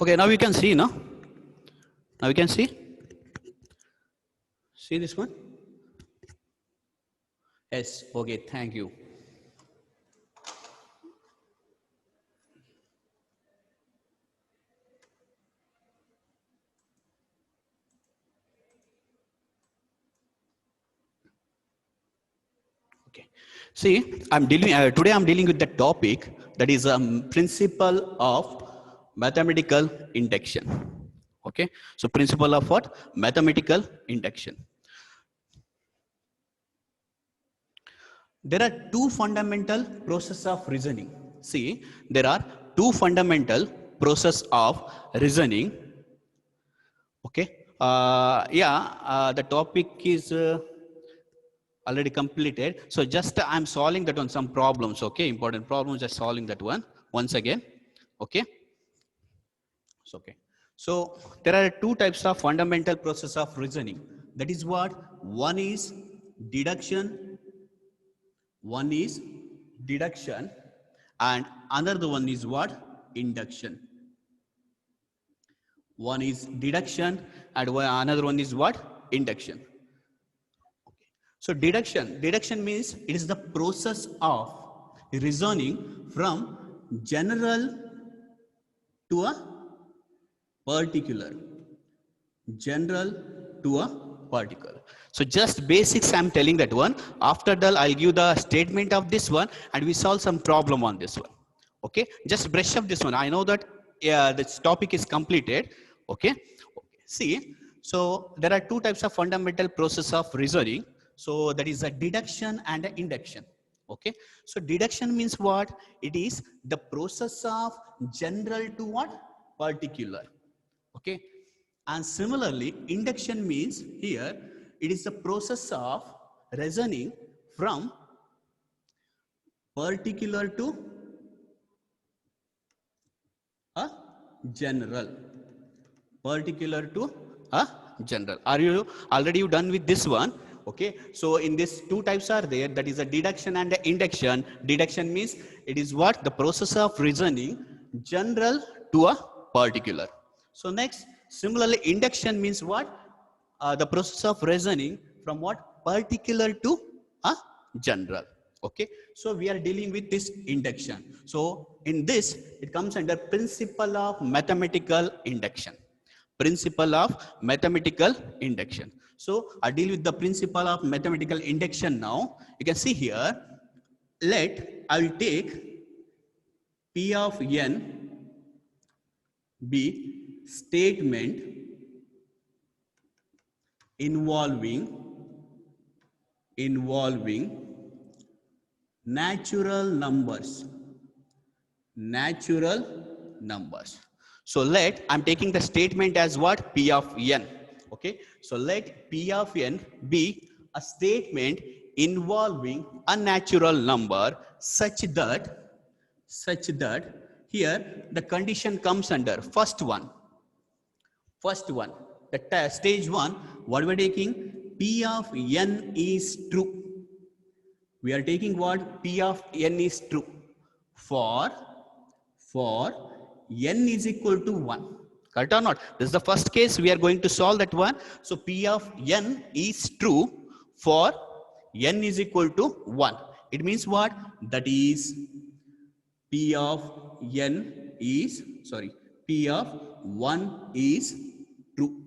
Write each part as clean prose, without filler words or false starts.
Okay, now you can see, no? Now you can see? See this one? Yes, okay, thank you. Okay. See, I'm dealing today. I'm dealing with the topic that is principle of mathematical induction. Okay. So principle of what? Mathematical induction. There are two fundamental processes of reasoning. See, there are two fundamental process of reasoning. Okay. The topic is already completed. So just I'm solving that on some problems. Okay, important problems. Just solving that one once again. Okay. So okay. So there are two types of fundamental process of reasoning. That is what one is deduction. One is deduction, and another one is what? Induction. One is deduction, and another one is what? Induction. So deduction means it is the process of reasoning from general to a particular. General to a particular. So just basics I'm telling that one. After that I'll give the statement of this one and we solve some problem on this one. Okay, just brush up this one. I know that this topic is completed. Okay. See, so there are two types of fundamental process of reasoning. So that is a deduction and a induction. Okay, so deduction means what? It is the process of general to what? Particular. Okay, and similarly induction means here it is the process of reasoning from particular to a general. Particular to a general. Are you already done with this one? Okay, so in this two types are there, that is a deduction and a induction. Deduction means it is what? The process of reasoning general to a particular. So next, similarly induction means what? The process of reasoning from what? Particular to a general. Okay, so we are dealing with this induction. So in this it comes under principle of mathematical induction. Principle of mathematical induction. So I deal with the principle of mathematical induction now. You can see here, I will take P of n be statement involving natural numbers. Natural numbers. So I'm taking the statement as what? P of n. Okay, so let P of n be a statement involving a natural number such that here the condition comes under first one, the stage one. What we're taking? P of n is true. We are taking what? P of n is true for n is equal to 1. Correct or not? This is the first case. We are going to solve that one. So P of n is true for n is equal to 1. It means what? That is P of n is, P of 1 is true.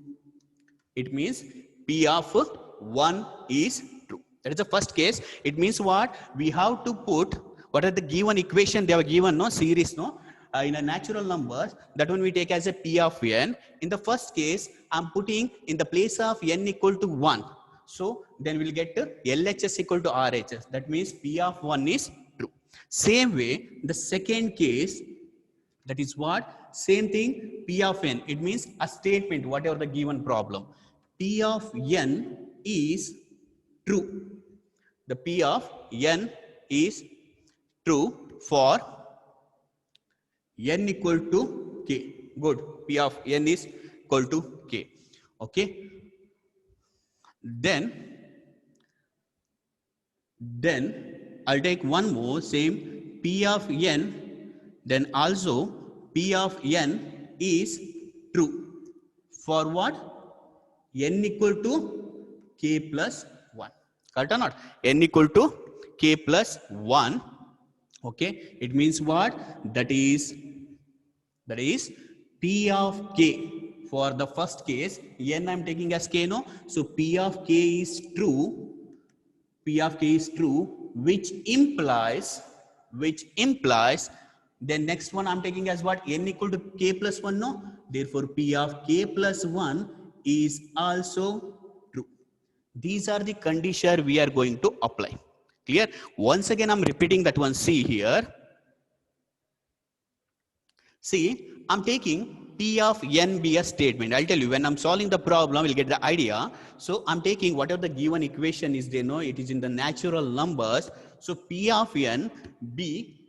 It means P of 1 is true. That is the first case. It means what? We have to put what are the given equation they have given, no? Series, no? In a natural numbers, that one we take as a P of n. In the first case, I'm putting in the place of n equal to 1. So then we'll get to LHS equal to RHS. That means P of 1 is true. Same way, the second case, that is what? Same thing, P of n. It means a statement, whatever the given problem. P of n is true. The P of n is true for n equal to k. Good. P of n is equal to k. Okay. Then I'll take one more, same P of n, then also P of n is true for what? N equal to k plus 1. Correct or not? N equal to k plus 1. Okay, it means what? That is P of k for the first case. N I'm taking as k, no? So P of k is true. P of k is true, which implies, then next one I'm taking as what? N equal to k plus 1, no? Therefore, P of k plus 1 is also true. These are the conditions we are going to apply. Clear? Once again, I'm repeating that one. See here. See, I'm taking P of n be a statement. I'll tell you when I'm solving the problem, you'll get the idea. So I'm taking whatever the given equation is there, no, it is in the natural numbers. So P of n be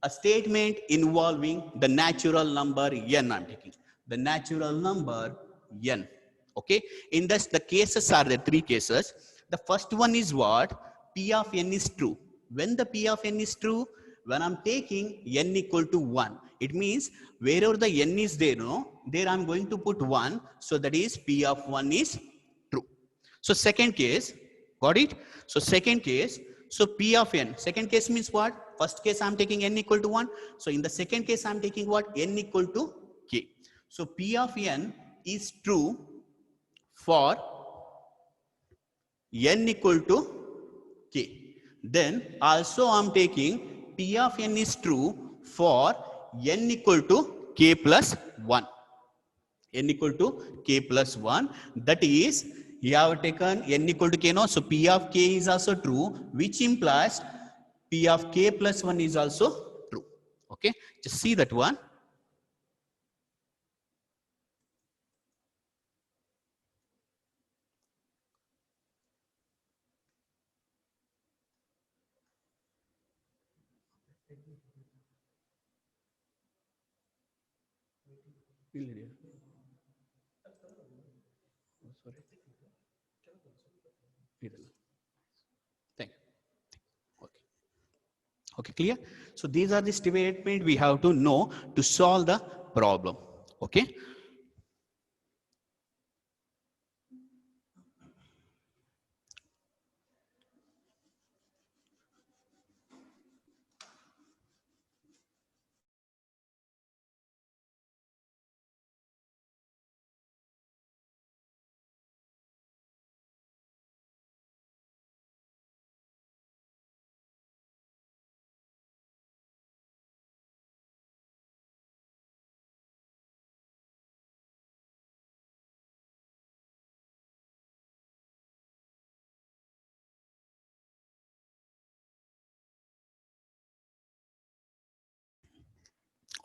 a statement involving the natural number n. I'm taking the natural number n. Okay. In this, the cases are the three cases. The first one is what? P of n is true. When the P of n is true, when I'm taking n equal to 1, it means wherever the n is there, no, there I'm going to put 1. So that is P of 1 is true. So second case, got it? So second case, so P of n, second case means what? First case I'm taking n equal to 1. So in the second case I'm taking what? N equal to k. So P of n is true for n equal to k. Then also I'm taking P of n is true for n equal to k plus 1. N equal to k plus 1. That is, you have taken n equal to k, no? So P of k is also true, which implies P of k plus 1 is also true. Okay, just see that one. Thank you. Okay. Okay, clear? So these are the statement we have to know to solve the problem. Okay.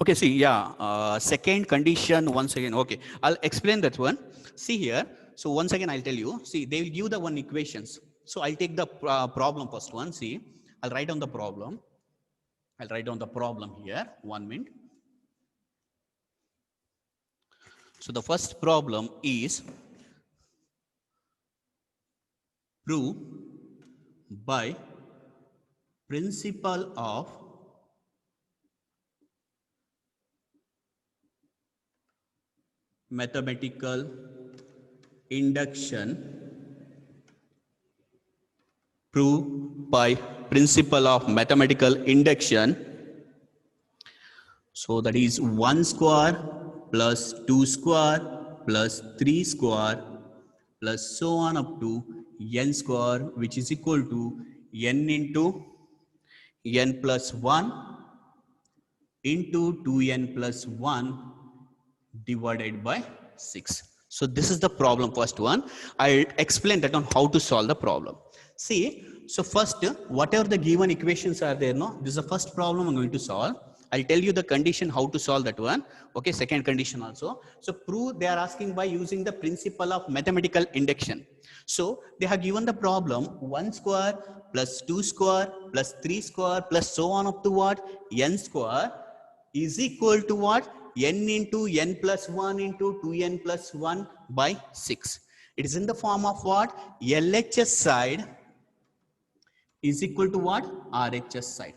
Okay, see, yeah, second condition once again. Okay, I'll explain that one. See here. So once again, I'll tell you. See, they will give the one equations. So I'll take the problem first one. See, I'll write down the problem. I'll write down the problem here. 1 minute. So the first problem is prove by principle of mathematical induction. Prove by principle of mathematical induction. So that is 1 square plus 2 square plus 3 square plus so on up to n square, which is equal to n into n plus 1 into 2n plus 1 divided by 6. So this is the problem, first one. I'll explain that on how to solve the problem. See, so first, whatever the given equations are there, no, this is the first problem I'm going to solve. I'll tell you the condition how to solve that one. Okay, second condition also. So prove, they are asking by using the principle of mathematical induction. So they have given the problem 1 square plus 2 square plus 3 square plus so on up to what? N square is equal to what? N into n plus 1 into 2n plus 1 by 6. It is in the form of what? LHS side is equal to what? RHS side.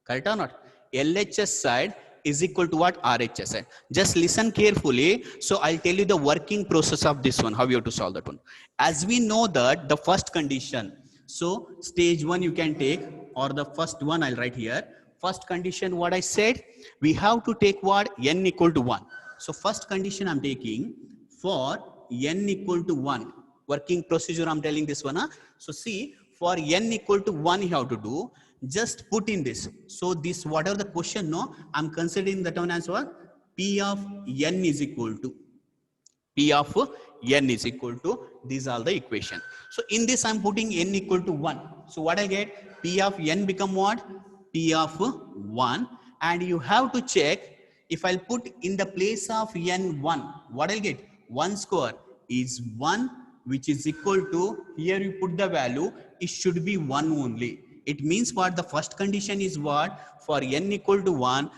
Correct or not? LHS side is equal to what? RHS side. Just listen carefully. So I'll tell you the working process of this one, how you have to solve that one. As we know that the first condition, so stage 1 you can take, or the first one I'll write here. First condition, what I said, we have to take what? N equal to 1. So first condition I'm taking for N equal to 1. Working procedure I'm telling this one. So see, for N equal to 1 you have to do, just put in this. So this, whatever the question, no, I'm considering that one as what? P of N is equal to. P of N is equal to, these are the equation. So in this I'm putting N equal to 1. So what I get? P of N become what? P of 1. And you have to check, if I'll put in the place of N1, what I'll get? 1 square is 1, which is equal to, here you put the value, it should be 1 only. It means what? The first condition is what? For N equal to 1,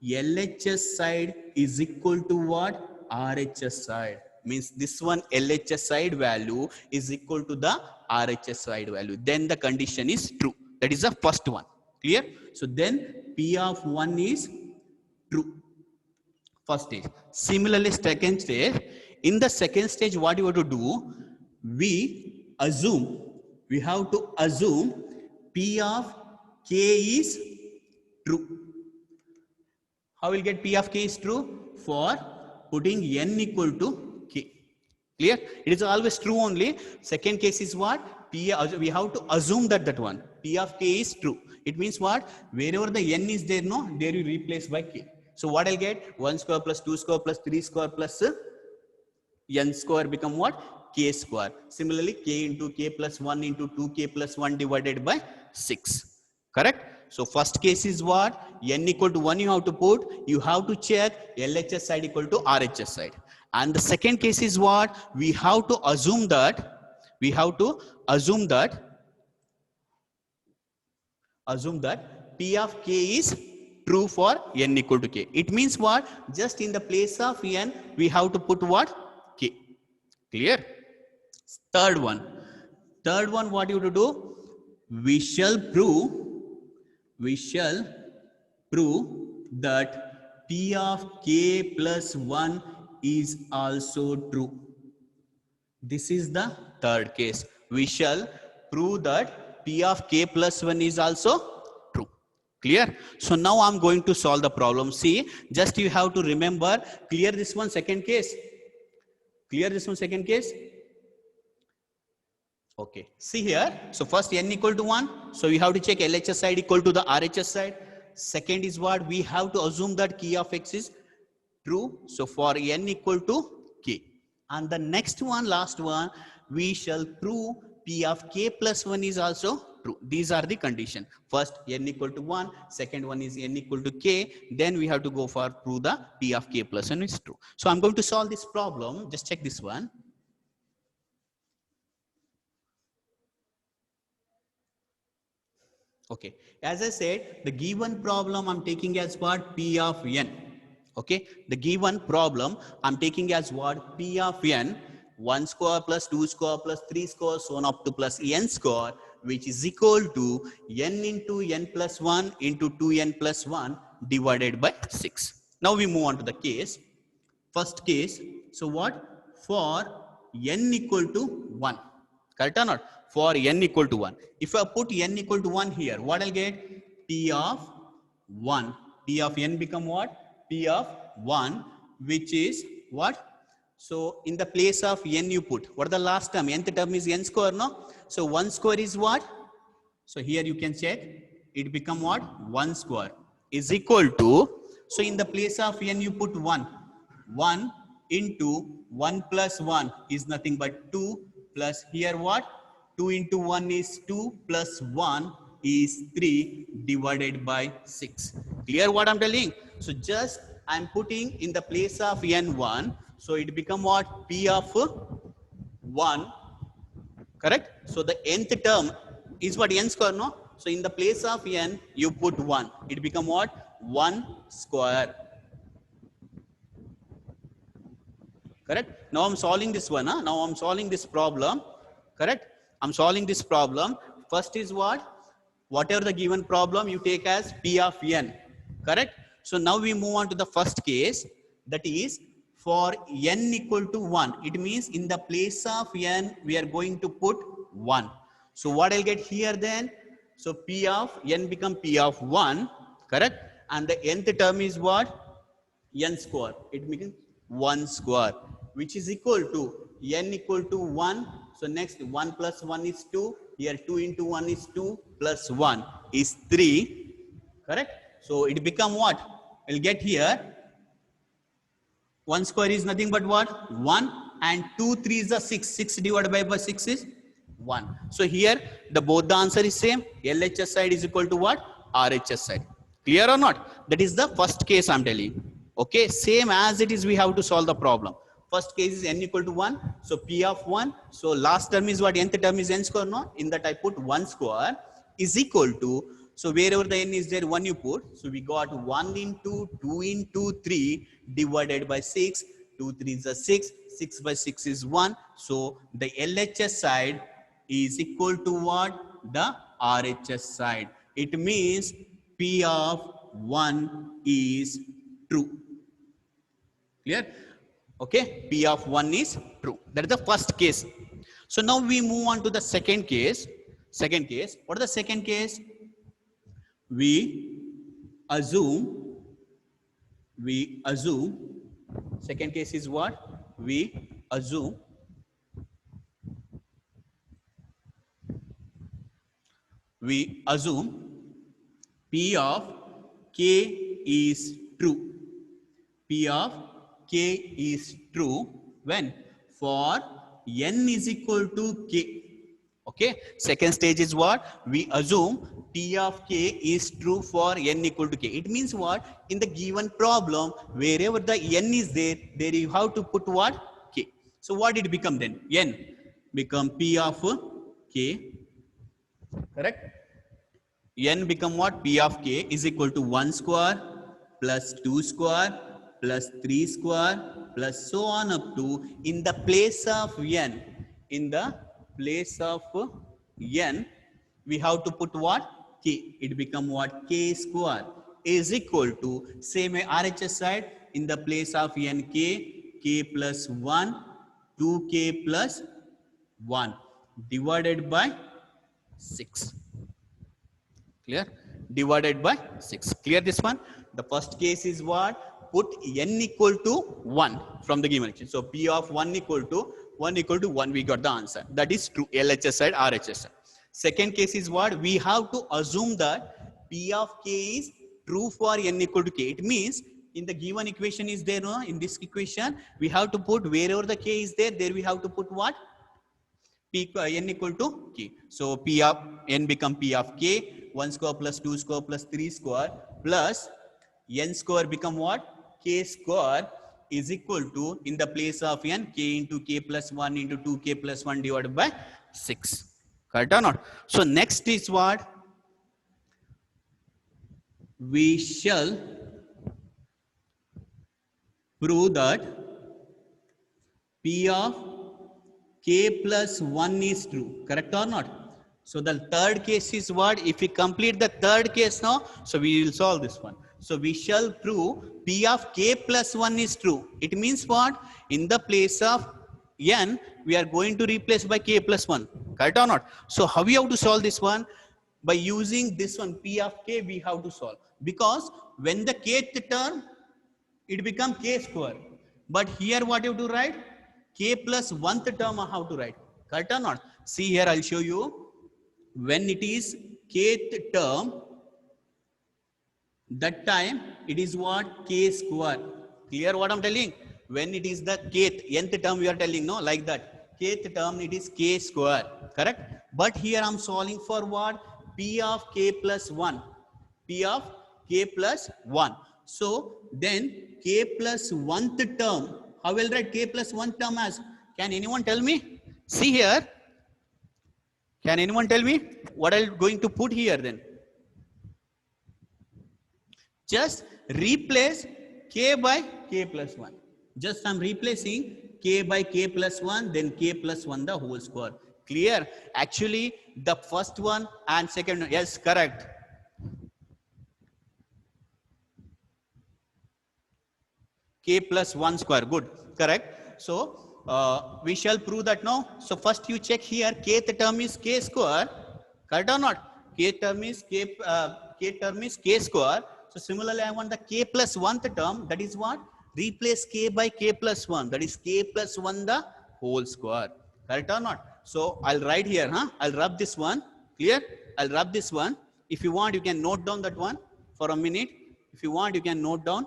LHS side is equal to what? RHS side. Means this one LHS side value is equal to the RHS side value. Then the condition is true. That is the first one. Clear? So then P of 1 is true. First stage. Similarly, second stage. In the second stage, what you have to do? We have to assume P of K is true. How will get P of K is true? For putting N equal to K. Clear? It is always true only. Second case is what? We have to assume that one. P of K is true. It means what? Wherever the N is there, no, there you replace by K. So what I'll get? 1 square plus 2 square plus 3 square plus N square become what? K square. Similarly, K into K plus 1 into 2K plus 1 divided by 6. Correct? So first case is what? N equal to 1 you have to put. You have to check LHS side equal to RHS side. And the second case is what? We have to assume that P of K is true for N equal to K. It means what? Just in the place of N, we have to put what? K. Clear? Third one, what you have to do? We shall prove that P of K plus 1 is also true. This is the third case. We shall prove that P of K plus 1 is also true. Clear? So now I'm going to solve the problem. See, just you have to remember, clear this one second case. Clear this one second case. Okay, see here. So first N equal to 1. So we have to check LHS side equal to the RHS side. Second is what? We have to assume that K of X is true. So for N equal to K. And the next one, last one, we shall prove P of K plus 1 is also true. These are the condition. First N equal to 1. Second one is N equal to K. Then we have to go for prove the P of K plus 1 is true. So I'm going to solve this problem. Just check this one. Okay, as I said, the given problem I'm taking as what? P of N. Okay, the given problem I'm taking as what? P of N. 1 square plus 2 square plus 3 square, so on up to plus N square, which is equal to N into N plus 1 into 2N plus 1 divided by 6. Now we move on to the case. First case, so what? For N equal to 1. Correct or not? For N equal to 1. If I put N equal to 1 here, what I'll get? P of 1. P of N become what? P of 1, which is what? So in the place of N you put, what the last term? Nth term is N square, no? So 1 square is what? So here you can check. It become what? 1 square is equal to, so in the place of N you put 1. 1 into 1 plus 1 is nothing but 2 plus here what? 2 into 1 is 2 plus 1 is 3 divided by 6. Clear what I'm telling? So just I'm putting in the place of N1. So it become what? P of 1. Correct? So the nth term is what? N square, no? So in the place of N, you put 1. It become what? 1 square. Correct? Now I'm solving this one. Now I'm solving this problem. Correct? I'm solving this problem. First is what? Whatever the given problem you take as P of N. Correct? So now we move on to the first case, that is for n equal to 1. It means in the place of n, we are going to put 1. So what I'll get here then? So P of n become P of 1, correct? And the nth term is what? N square. It becomes 1 square, which is equal to n equal to 1. So next 1 plus 1 is 2. Here 2 into 1 is 2 plus 1 is 3. Correct? So it become what? We'll get here 1 square is nothing but what? 1, and 2 3 is a 6. 6 divided by 6 is 1. So here the both the answer is same. LHS side is equal to what? RHS side. Clear or not? That is the first case I'm telling you. Okay, same as it is, we have to solve the problem. First case is n equal to 1. So P of 1. So last term is what? Nth term is n square, no? In that I put 1 square is equal to, so wherever the n is there, 1 you put. So we got 1 into 2 into 3 divided by 6. 2 3 is a 6. 6 by 6 is 1. So the LHS side is equal to what? The RHS side. It means P of 1 is true. Clear? Okay, P of 1 is true. That is the first case. So now we move on to the second case. Second case. What is the second case? We assume, second case is what? We assume P of K is true. P of K is true when for n is equal to K. Okay, second stage is what? We assume P of K is true for n equal to K. It means what? In the given problem, wherever the n is there you have to put what? K. So what did it become then? N become P of K, correct? N become what? P of K is equal to 1 square plus 2 square plus 3 square plus so on up to, in the place of n, in the place of n, we have to put what? K. It become what? K square is equal to, same RHS side, in the place of n, K plus 1, 2K plus 1 divided by 6. Clear? Divided by 6. Clear this one? The first case is what? Put n equal to 1 from the given equation. So P of 1 equal to 1, we got the answer. That is true. LHS side, RHS side. Second case is what? We have to assume that P of K is true for n equal to K. It means in the given equation is there, no? In this equation, we have to put wherever the K is there we have to put what? N equal to K. So P of n become P of K, 1 square plus 2 square plus 3 square plus n square become what? K square is equal to, in the place of n, K into K plus 1 into 2K plus 1 divided by 6. Correct or not? So next is what? We shall prove that P of K plus 1 is true. Correct or not? So the third case is what? If we complete the third case now, so we will solve this one. So we shall prove P of K plus 1 is true. It means what? In the place of n, we are going to replace by K plus 1. Correct or not? So how we have to solve this one? By using this one, P of K, we have to solve. Because when the kth term, it become K square. But here what you have to write? K plus 1th term how to write. Correct or not? See here, I'll show you. When it is kth term, that time it is what? K square. Clear what I'm telling? When it is the kth, nth term we are telling, no, like that. Kth term it is K square. Correct? But here I'm solving for what? P of K plus 1. P of K plus 1. So then K plus 1th term, how will write K plus 1 term as? Can anyone tell me? See here. Can anyone tell me what I'm going to put here then? Just replace K by K plus 1. Just I'm replacing K by K plus 1, then K plus 1 the whole square. Clear? Actually, the first one and second one, yes, correct. k plus 1 square. Good, correct. So we shall prove that now. So first you check here, kth term is k square, correct or not? K term is k square. So similarly, I want the k plus 1th term. That is what? Replace k by k plus 1. That is k plus 1 the whole square. Correct or not? So I'll write here, huh? I'll rub this one. Clear? I'll rub this one. If you want, you can note down that one for a minute. If you want, you can note down.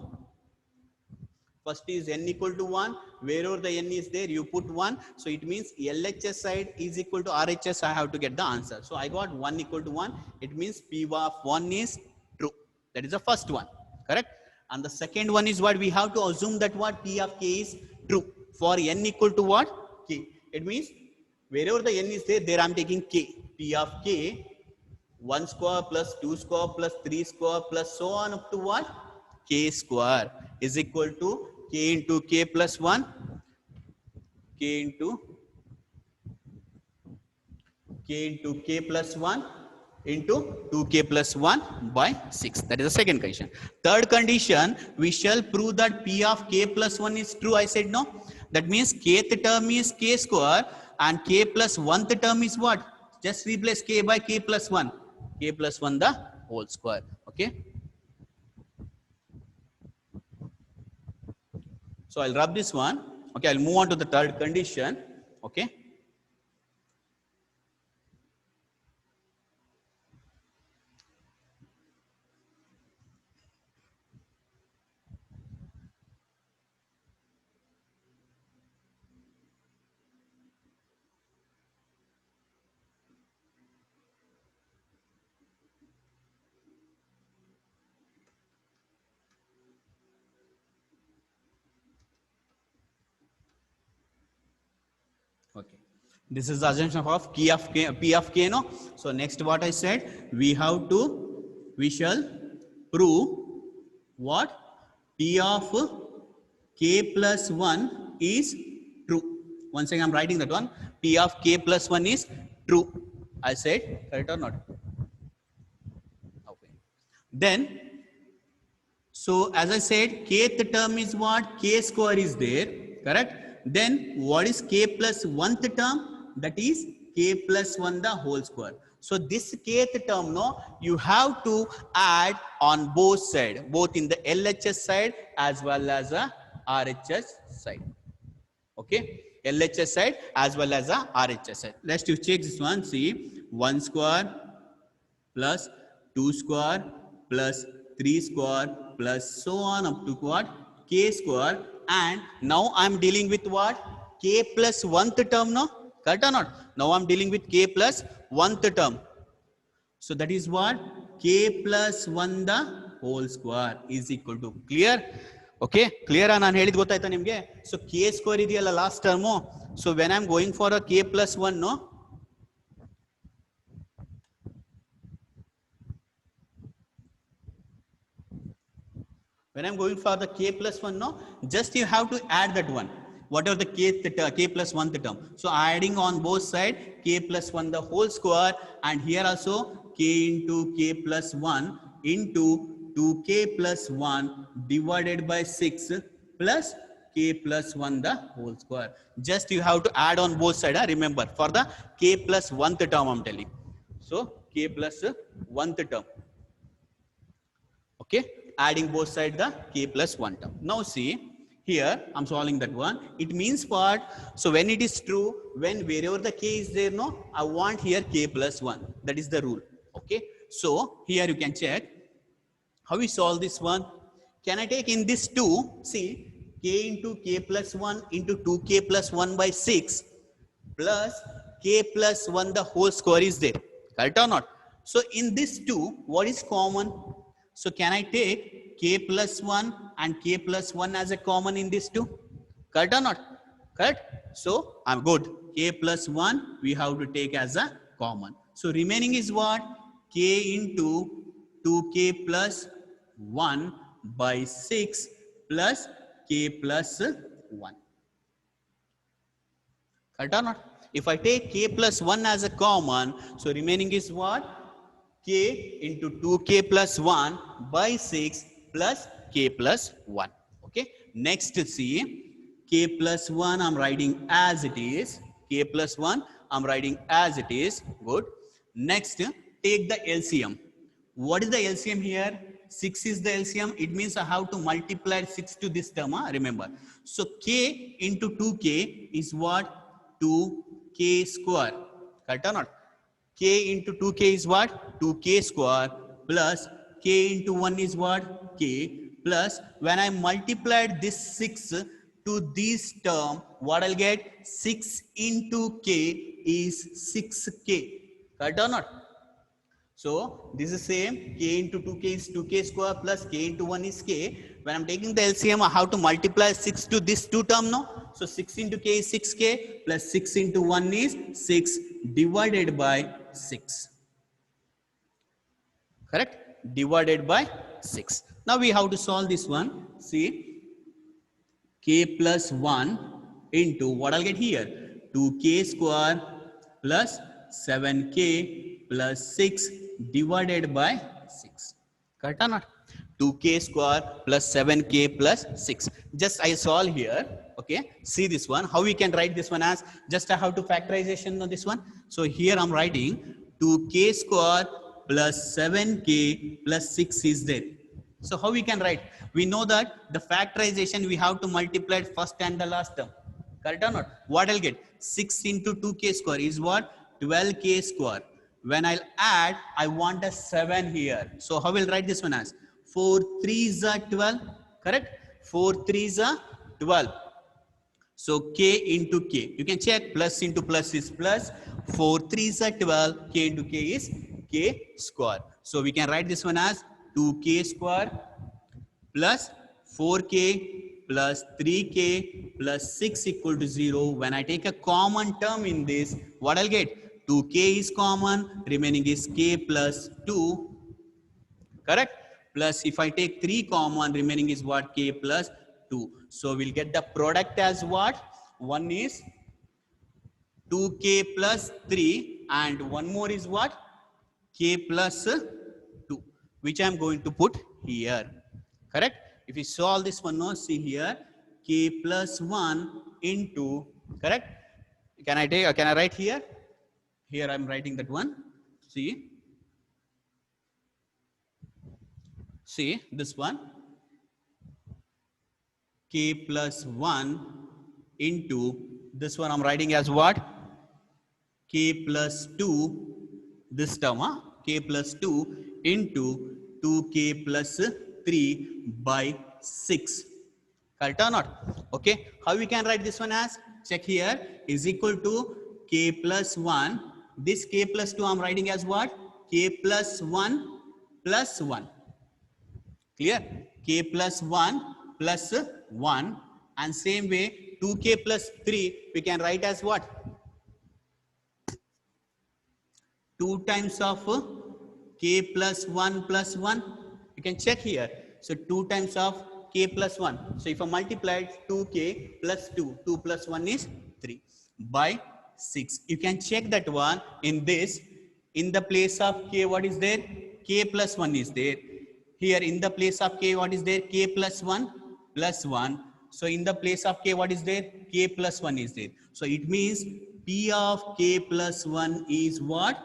First is n equal to 1. Wherever the n is there, you put 1. So it means LHS side is equal to RHS. I have to get the answer. So I got 1 equal to 1. It means P of 1 is true. That is the first one. Correct? And the second one is what? We have to assume that what? P of k is true. For n equal to what? K. It means wherever the n is there, there I am taking k. P of k, 1 square plus 2 square plus 3 square plus so on up to what? K square is equal to k into k plus 1, k into k plus 1 into 2k plus 1 by 6. That is the second condition. Third condition, we shall prove that P of k plus 1 is true. I said no. That means kth term is k square and k plus 1th term is what? Just replace k by k plus 1. K plus 1 the whole square. Okay. So I'll rub this one. Okay, I'll move on to the third condition. Okay. Okay. This is the assumption of P of k, no? So next what I said, we shall prove what? P of k plus 1 is true. Once again, I'm writing that one. P of k plus 1 is true. I said, correct or not? Okay. Then, so as I said, kth term is what? K square is there, correct? Then what is k plus 1th term? That is k plus 1 the whole square. So this kth term, no, you have to add on both sides, both in the LHS side as well as a RHS side. Okay, LHS side as well as a RHS side. Let's you check this one. See, 1 square plus 2 square plus 3 square plus so on up to what? K square. And now I'm dealing with what? K plus 1th term, no? Correct or not? Now I'm dealing with k plus 1th term. So that is what? K plus 1 the whole square is equal to. Clear? Okay, clear? And so k square is the last term. So when I'm going for a k plus 1, no? When I'm going for the k plus 1, no, just you have to add that one. Whatever the k plus 1th term. So adding on both sides, k plus 1 the whole square, and here also k into k plus 1 into 2k plus 1 divided by 6 plus k plus 1 the whole square. Just you have to add on both sides. Remember, for the k plus 1th term I'm telling. So k plus 1th term. Okay, adding both sides the k plus 1 term. Now see, here I'm solving that one. It means what? So when it is true, when wherever the k is there, no, I want here k plus 1. That is the rule. Okay, so here you can check how we solve this one. Can I take in this 2? See, k into k plus 1 into 2k plus 1 by 6 plus k plus 1 the whole square is there. Correct or not? So in this 2, what is common? So can I take k plus 1 and k plus 1 as a common in this 2? Correct or not? Correct? So I'm good. K plus 1 we have to take as a common. So remaining is what? K into 2k plus 1 by 6 plus k plus 1. Correct or not? If I take k plus 1 as a common, so remaining is what? K into 2k plus 1 by 6 plus k plus 1. Okay. Okay, next see k plus 1 I'm writing as it is. K plus 1 I'm writing as it is. Good. Next, take the LCM. What is the LCM here? 6 is the LCM. It means I have to multiply 6 to this term. Remember. So k into 2k is what? 2k square. Correct or not? K into 2k is what? 2k square plus k into 1 is what? K plus when I multiplied this 6 to this term, what I'll get? 6 into k is 6k. Correct or not? So this is same, k into 2k is 2k square plus k into 1 is k. When I'm taking the LCM, I have to multiply 6 to this two term now. So 6 into k is 6k plus 6 into 1 is 6 divided by 6. Correct? Divided by 6. Now we have to solve this one. See, k plus 1 into what I'll get here? 2k square plus 7k plus 6 divided by 6. Correct or not? 2k square plus 7k plus 6. Just I solve here. Okay. See this one. How we can write this one as? Just I have to factorization on this one. So here I'm writing 2k square plus 7k plus 6 is there. So how we can write? We know that the factorization we have to multiply first and the last term. Correct or not? What I'll get? 6 into 2k square is what? 12k square. When I'll add, I want a 7 here. So how will write this one as? 4 3s are 12. Correct? 4 3s are 12. So k into k. You can check plus into plus is plus. 4 3s are 12. K into k is k square. So we can write this one as 2k square plus 4k plus 3k plus 6 equal to 0. When I take a common term in this, what I'll get? 2k is common, remaining is k plus 2. Correct? Plus if I take 3 common, remaining is what? K plus 2. So we'll get the product as what? One is 2k plus 3 and one more is what? K plus 2, which I am going to put here. Correct? If you solve this one now, see here, k plus 1 into, correct? Can I write here? Here I am writing that one. See this one, k plus 1 into, this one I'm writing as what? K plus 2, this term, k plus 2 into 2k plus 3 by 6. Correct or not? Okay. How we can write this one as? Check here, is equal to k plus 1. This k plus 2 I'm writing as what? K plus 1 plus 1. Clear? K plus 1 plus 1. And same way 2k plus 3 we can write as what? 2 times of k plus 1 plus 1. You can check here. So 2 times of k plus 1. So if I multiply 2k plus 2, 2 plus 1 is 3 by 6. You can check that one in this. In the place of k, what is there? K plus 1 is there. Here in the place of k, what is there? K plus 1 plus 1. So in the place of k, what is there? K plus 1 is there. So it means P of k plus 1 is what?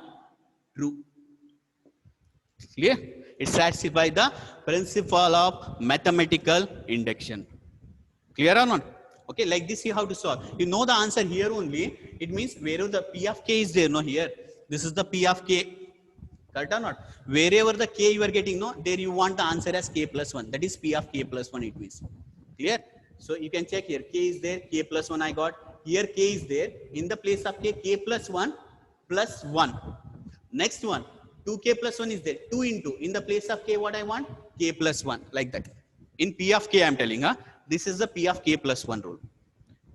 True. Clear? It satisfies the principle of mathematical induction. Clear or not? Okay, like this you have to solve. You know the answer here only. It means wherever the P of k is there, no, here. This is the P of k. Correct or not? Wherever the k you are getting, no, there you want the answer as k plus 1. That is P of k plus 1 it means. Clear? So you can check here. K is there, k plus 1 I got. Here k is there. In the place of k plus 1 plus 1. Next one, 2k plus 1 is there. 2 into, in the place of k what I want? K plus 1, like that. In P of k I am telling, this is the P of k plus 1 rule.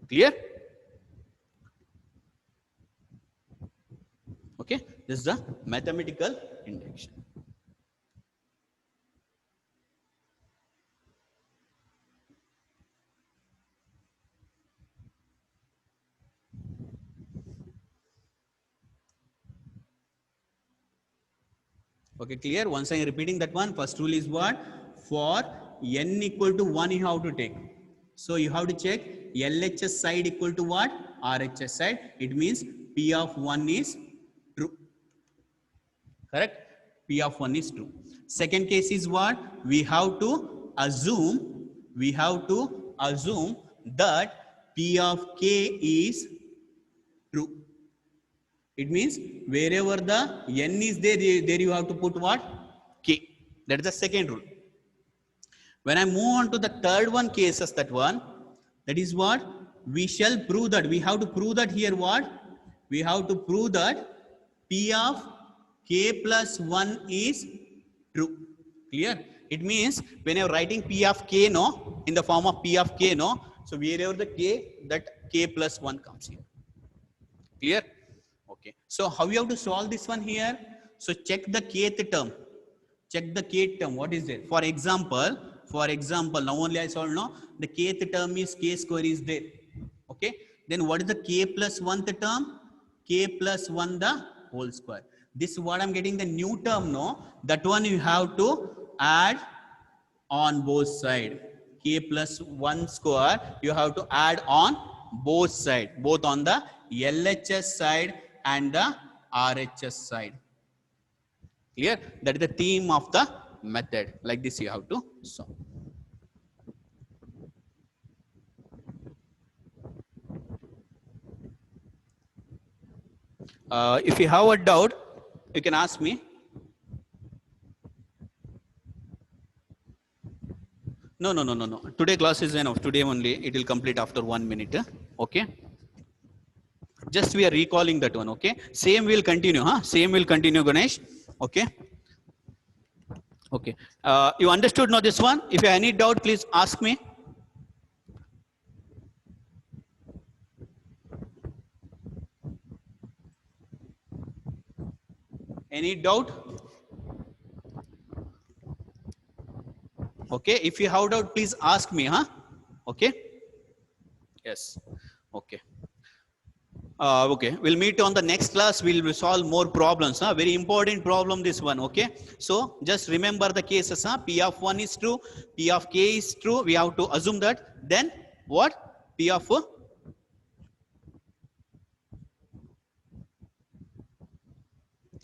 Clear? Okay, this is the mathematical induction. Okay, clear? Once I am repeating that one, first rule is what? For n equal to 1 you have to take. So you have to check LHS side equal to what? RHS side. It means P of 1 is true. Correct? P of 1 is true. Second case is what? We have to assume that P of K is true. It means wherever the n is there, there you have to put what? K. That is the second rule. When I move on to the third one cases, that is what? We shall prove that. We have to prove that here what? We have to prove that P of K plus 1 is true. Clear? It means when you are writing P of K, no, in the form of P of K, no, so wherever the K, that K plus 1 comes here. Clear? Okay. So how you have to solve this one here? So check the kth term. Check the kth term. What is there? For example, now only I solve, no, the kth term is K square is there. Okay. Then what is the K plus 1th term? K plus 1 the whole square. This is what I'm getting the new term, no? That one you have to add on both sides. K plus 1 square you have to add on both sides, both on the LHS side and the RHS side. Clear? That is the theme of the method. Like this you have to solve. If you have a doubt, you can ask me. No. Today class is enough. Today only. It will complete after 1 minute. Okay. Just we are recalling that one. Okay. Same will continue. Same will continue, Ganesh. Okay. Okay. You understood now this one? If you have any doubt, please ask me. Any doubt? Okay. If you have doubt, please ask me. Okay. Yes. Okay. Okay, we'll meet on the next class. We'll solve more problems. Very important problem, this one. Okay, so just remember the cases. P of 1 is true, P of K is true. We have to assume that. Then what? P of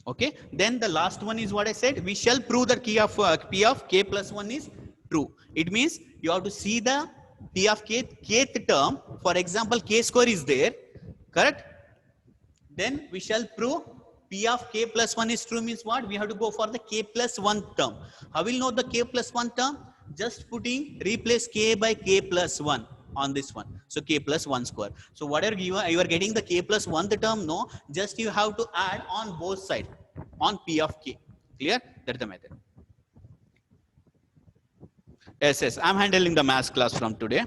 okay. Then the last one is what I said. We shall prove that P of K plus 1 is true. It means you have to see the P of kth term. For example, K square is there. Correct? Then we shall prove P of K plus 1 is true means what? We have to go for the K plus 1 term. How will know the K plus 1 term? Just replace K by K plus 1 on this one. So K plus 1 square. So whatever you are getting the K plus 1 term, no, just you have to add on both sides on P of K. Clear? That's the method. Yes. I'm handling the math class from today.